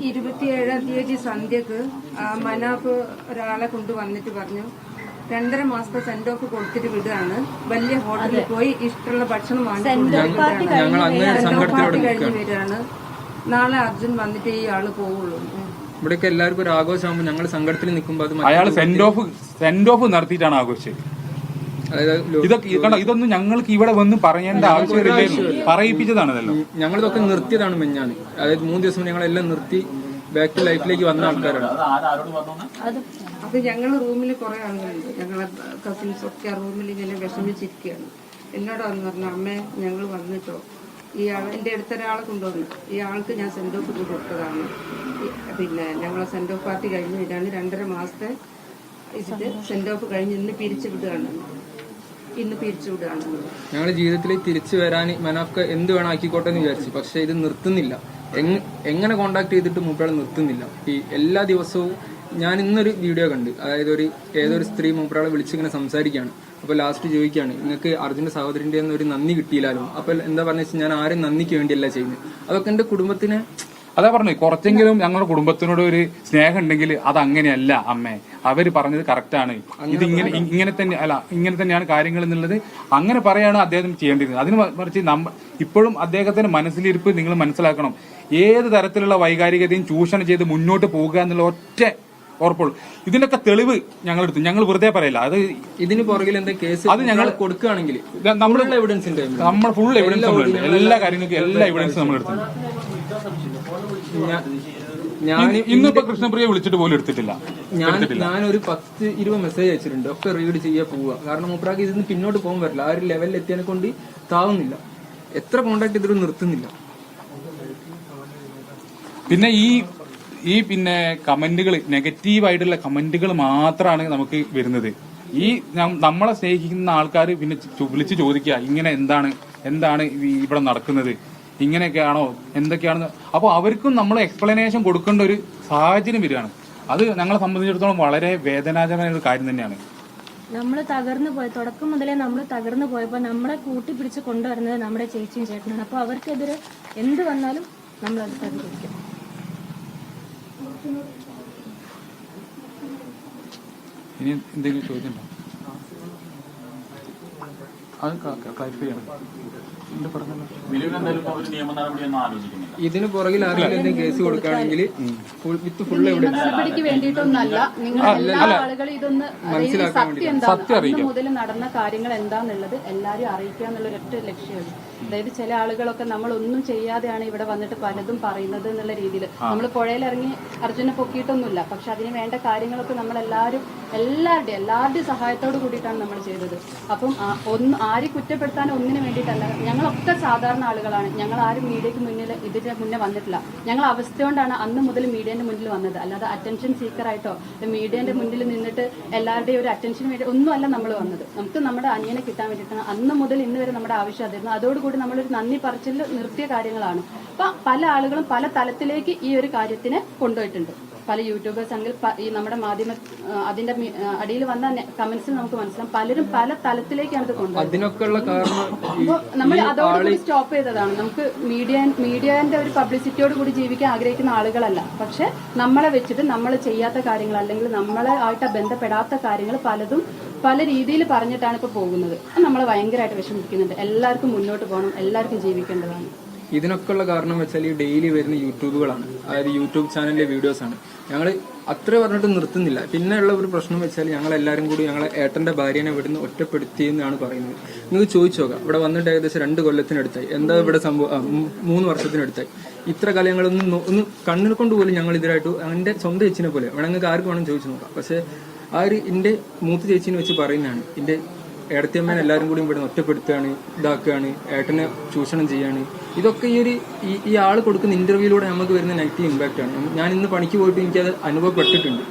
27-ാം തീയതി സന്ധ്യക്ക് മനാഫ് ഒരാളെ കൊണ്ടുവന്നിട്ട് പറഞ്ഞു 2.5 മാസത്തെ സെന്റ് ഓഫ് കൊടുത്തിട്ട് വിടുകയാണ്. വലിയ ഹോട്ടലിൽ പോയി ഇഷ്ടമുള്ള ഭക്ഷണം വാങ്ങിച്ചു കഴിഞ്ഞ് വരികയാണ്. നാളെ അർജുൻ വന്നിട്ട് ഈ ആള് പോവുള്ളൂ. ഇവിടെയൊക്കെ എല്ലാവർക്കും ഒരു ആഘോഷമാകുമ്പോൾ ഞങ്ങൾ സങ്കടത്തിൽ നിൽക്കുമ്പോൾ അത് അയാൾ സെന്റ് ഓഫ് നടത്തിയിട്ടാണ് ആഘോഷിച്ചത്. ഇതൊന്നും ഞങ്ങൾക്ക് ഇവിടെ വന്ന് പറയേണ്ട ആവശ്യമില്ലായിരുന്നു, പറയിപ്പിച്ചതാണല്ലോ. ഞങ്ങളിതൊക്കെ നിർത്തിയതാണ് മെഞ്ഞാണ്. അതായത് 3 ദിവസം ഞങ്ങളെല്ലാം നിർത്തി ബാക്ക് ടു ലൈഫിലേക്ക് വന്ന ആൾക്കാരാണ്. അത് ഞങ്ങള് റൂമിൽ കുറെ ആളുകളുണ്ട്, ഞങ്ങളെ കസിൻസ് ഒക്കെ റൂമിൽ ഇങ്ങനെ വിഷമിച്ചിരിക്കുകയാണ്. എന്നോട് വന്ന് പറഞ്ഞു, അമ്മേ ഞങ്ങൾ വന്നിട്ടോ, ഈ ആൾ എൻ്റെ അടുത്തൊരാളെ കൊണ്ടുവന്നു, ഈ ആൾക്ക് ഞാൻ സെന്റ് ഓഫ് കൊടുത്തതാണ്. പിന്നെ ഞങ്ങളെ സെന്റ് ഓഫ് പാർട്ടി കഴിഞ്ഞ് വരികയാണ്. 2.5 മാസത്തെ സെന്റ് ഓഫ് കഴിഞ്ഞ് ഇന്ന് പിരിച്ചു വിടുകയാണ്. ഞങ്ങൾ ജീവിതത്തിൽ തിരിച്ചു വരാൻ മനാഫ് എന്ത് വേണം ആക്കിക്കോട്ടെ എന്ന് വിചാരിച്ചു. പക്ഷെ ഇത് നിർത്തുന്നില്ല. എങ്ങനെ കോണ്ടാക്ട് ചെയ്തിട്ട് മൂപ്പരാൾ നിർത്തുന്നില്ല. ഈ എല്ലാ ദിവസവും ഞാൻ ഇന്നൊരു വീഡിയോ കണ്ട്, അതായത് ഏതൊരു സ്ത്രീ മൂപ്പരാളെ വിളിച്ചിങ്ങനെ സംസാരിക്കുകയാണ്. അപ്പൊ ലാസ്റ്റ് ചോദിക്കുകയാണ്, നിങ്ങൾക്ക് അർജുന്റെ സഹോദരന്റെ ഒരു നന്ദി കിട്ടിയില്ലാലോ. അപ്പൊ എന്താ പറഞ്ഞ വെച്ചാൽ ഞാൻ ആരും നന്ദിക്ക് വേണ്ടിയല്ല ചെയ്യുന്നത്, അതൊക്കെ എന്റെ കുടുംബത്തിനെ. അതാ പറഞ്ഞു, കുറച്ചെങ്കിലും ഞങ്ങളുടെ കുടുംബത്തിനോട് ഒരു സ്നേഹം ഉണ്ടെങ്കിൽ അത് അങ്ങനെയല്ല അമ്മേ, അവര് പറഞ്ഞത് കറക്റ്റാണ്, ഇത് ഇങ്ങനെ തന്നെയാണ് കാര്യങ്ങൾ എന്നുള്ളത് അങ്ങനെ പറയാണ് അദ്ദേഹം ചെയ്യേണ്ടത്. അതിന് മറിച്ച് ഇപ്പോഴും അദ്ദേഹത്തിന്റെ മനസ്സിലിരിപ്പ് നിങ്ങൾ മനസ്സിലാക്കണം. ഏത് തരത്തിലുള്ള വൈകാരികതയും ചൂഷണം ചെയ്ത് മുന്നോട്ട് പോകുക എന്നുള്ള ഒറ്റ ഉറപ്പുള്ളൂ. ഇതിനൊക്കെ തെളിവ് ഞങ്ങളെടുത്തു, ഞങ്ങൾ വെറുതെ പറയില്ല. അത് ഇതിന് പുറകിൽ എന്താ കേസ് അത് ഞങ്ങൾ കൊടുക്കുകയാണെങ്കിൽ നമ്മൾ ഫുൾ എവിഡൻസ്, എല്ലാ കാര്യങ്ങൾക്കും എല്ലാ എവിഡൻസും നമ്മൾ എടുത്തു. ഇന്നിപ്പോ കൃഷ്ണപ്രിയ വിളിച്ചിട്ട് പോലും എടുത്തിട്ടില്ല. ഞാനൊരു 10-20 മെസ്സേജ് അയച്ചിട്ടുണ്ട്, ഒക്കെ റീഡ് ചെയ്യാൻ പോവുക. കാരണം മൂപ്പരാക്ക് ഇതിന് പിന്നോട്ട് പോകാൻ പറ്റില്ല. ആ ഒരു ലെവലിൽ എത്തിയതിനെ കൊണ്ട് താവുന്നില്ല. എത്ര കോണ്ടാക്ട് ചെയ്തിട്ട് നിർത്തുന്നില്ല. പിന്നെ ഈ പിന്നെ കമന്റുകൾ, നെഗറ്റീവായിട്ടുള്ള കമന്റുകൾ മാത്രമാണ് നമുക്ക് വരുന്നത്. ഈ നമ്മളെ സ്നേഹിക്കുന്ന ആൾക്കാർ പിന്നെ വിളിച്ച് ചോദിക്കുക, ഇങ്ങനെ എന്താണ് ഇവിടെ നടക്കുന്നത്, ഇങ്ങനെയൊക്കെയാണോ എന്തൊക്കെയാണെന്ന്. അപ്പോൾ അവർക്കും നമ്മൾ എക്സ്പ്ലനേഷൻ കൊടുക്കേണ്ട ഒരു സാഹചര്യം വരികയാണ്. അത് ഞങ്ങളെ സംബന്ധിച്ചിടത്തോളം വളരെ വേദനാജനകമായ ഒരു കാര്യം തന്നെയാണ്. നമ്മൾ തകർന്നു പോയി, തുടക്കം മുതലേ നമ്മൾ തകർന്നു പോയപ്പോൾ നമ്മളെ കൂട്ടിപ്പിടിച്ച് കൊണ്ടുവരുന്നത് നമ്മുടെ ചേച്ചിയും ചേട്ടനാണ്. അപ്പോൾ അവർക്കെതിരെ എന്ത് വന്നാലും നമ്മളത് പ്രതികരിക്കും. ഇനി എന്തെങ്കിലും ചോദ്യം ഉണ്ടോ? അത് ക്ലാരിഫൈ ചെയ്യണം. ഇതിന് പുറകിൽ ആരെങ്കിലും കേസ് കൊടുക്കുകയാണെങ്കിൽ ഫുൾ നടപടിക്ക് വേണ്ടിയിട്ടൊന്നല്ല, നിങ്ങൾ എല്ലാ ആളുകളും ഇതൊന്ന് സത്യം എന്താണ് മുതൽ നടന്ന കാര്യങ്ങൾ എന്താന്നുള്ളത് എല്ലാരും അറിയിക്കുക എന്നുള്ള ഒരൊറ്റ ലക്ഷ്യമാണ്. അതായത് ചില ആളുകളൊക്കെ നമ്മൾ ഒന്നും ചെയ്യാതെയാണ് ഇവിടെ വന്നിട്ട് പലതും പറയുന്നത് എന്നുള്ള രീതിയിൽ. നമ്മൾ പുഴയിലിറങ്ങി അർജുനെ പൊക്കിയിട്ടൊന്നുമില്ല, പക്ഷെ അതിന് വേണ്ട കാര്യങ്ങളൊക്കെ നമ്മൾ എല്ലാവരുടെയും സഹായത്തോട് കൂടിയിട്ടാണ് നമ്മൾ ചെയ്തത്. അപ്പം ആരെ കുറ്റപ്പെടുത്താനോ ഒന്നിനു വേണ്ടിയിട്ടല്ല. ഞങ്ങളൊക്കെ സാധാരണ ആളുകളാണ്, ഞങ്ങൾ ആരും മീഡിയക്ക് മുന്നിൽ ഇതിന്റെ മുന്നേ വന്നിട്ടില്ല. ഞങ്ങൾ അവസ്ഥ കൊണ്ടാണ് അന്ന് മുതൽ മീഡിയന്റെ മുന്നിൽ വന്നത്, അല്ലാതെ അറ്റൻഷൻ സീക്കറായിട്ടോ മീഡിയന്റെ മുന്നിൽ നിന്നിട്ട് എല്ലാവരുടെയും ഒരു അറ്റൻഷന് വേണ്ടി ഒന്നുമല്ല നമ്മൾ വന്നത്. നമുക്ക് നമ്മുടെ അനിയനെ കിട്ടാൻ വേണ്ടിയിട്ടാണ് അന്ന് മുതൽ ഇന്ന് വരെ നമ്മുടെ ആവശ്യം അതായിരുന്നു. അതോടുകൂടി നമ്മളൊരു നന്ദി പറച്ചിൽ നിർത്തിയ കാര്യങ്ങളാണ്. അപ്പൊ പല ആളുകളും പല തലത്തിലേക്ക് ഈ ഒരു കാര്യത്തിനെ കൊണ്ടുപോയിട്ടുണ്ട്. പല യൂട്യൂബേഴ്സ് ആണെങ്കിൽ ഈ നമ്മുടെ മാധ്യമ അതിന്റെ അടിയിൽ വന്ന കമന്റ്സിൽ നമുക്ക് മനസ്സിലാവും, പലരും പല തലത്തിലേക്കാണ് ഇത് കൊണ്ടുപോകുന്നത്. നമ്മൾ അതോടുകൂടി സ്റ്റോപ്പ് ചെയ്തതാണ്. നമുക്ക് മീഡിയന്റെ ഒരു പബ്ലിസിറ്റിയോട് കൂടി ജീവിക്കാൻ ആഗ്രഹിക്കുന്ന ആളുകളല്ല, പക്ഷെ നമ്മളെ വെച്ചിട്ട് നമ്മൾ ചെയ്യാത്ത കാര്യങ്ങൾ അല്ലെങ്കിൽ നമ്മളെ ആയിട്ട് ബന്ധപ്പെടാത്ത കാര്യങ്ങൾ പലതും പല രീതിയിൽ പറഞ്ഞിട്ടാണ് ഇപ്പൊ പോകുന്നത്. നമ്മളെ ഭയങ്കരമായിട്ട് വിഷമിക്കുന്നുണ്ട്. എല്ലാവർക്കും മുന്നോട്ട് പോകണം, എല്ലാവർക്കും ജീവിക്കേണ്ടതാണ്. ഇതിനൊക്കെയുള്ള കാരണം വെച്ചാൽ ഈ ഡെയിലി വരുന്ന യൂട്യൂബുകളാണ്, അതായത് യൂട്യൂബ് ചാനലിലെ വീഡിയോസാണ്. ഞങ്ങൾ അത്ര പറഞ്ഞിട്ട് നിർത്തുന്നില്ല. പിന്നെയുള്ള ഒരു പ്രശ്നം വെച്ചാൽ ഞങ്ങളെല്ലാവരും കൂടി ഞങ്ങളെ ഏട്ടന്റെ ഭാര്യനെ ഇവിടുന്ന് ഒറ്റപ്പെടുത്തിയെന്നാണ് പറയുന്നത്. നിങ്ങൾക്ക് ചോദിച്ചു നോക്കാം, ഇവിടെ വന്നിട്ട് ഏകദേശം 2 കൊല്ലത്തിനടുത്തായി. എന്താ ഇവിടെ സംഭവം? 3 വർഷത്തിനടുത്തായി. ഇത്ര കാലങ്ങളൊന്നും ഒന്ന് കണ്ണിൽ കൊണ്ടുപോലും ഞങ്ങൾ ഇതിലായിട്ട് എൻ്റെ സ്വന്തം ചേച്ചിനെ പോലെ വേണമെങ്കിൽ ആർക്ക് വേണം ചോദിച്ചു നോക്കാം. പക്ഷെ ആ ഒരു എൻ്റെ മൂത്ത ചേച്ചിനെ വെച്ച് പറയുന്നതാണ്, എൻ്റെ ഏടത്തിയമ്മേനെ എല്ലാവരും കൂടി ഇവിടെ ഒറ്റപ്പെടുത്തുകയാണ്, ഇതാക്കുകയാണ്, ഏട്ടനെ ചൂഷണം ചെയ്യാണ്. ഇതൊക്കെ ഈ ആൾ കൊടുക്കുന്ന ഇന്റർവ്യൂയിലൂടെ നമുക്ക് വരുന്ന നെഗറ്റീവ് ഇമ്പാക്റ്റ് ആണ്. ഞാൻ ഇന്ന് പണിക്ക് പോയിട്ട് എനിക്കത് അനുഭവപ്പെട്ടിട്ടുണ്ട്.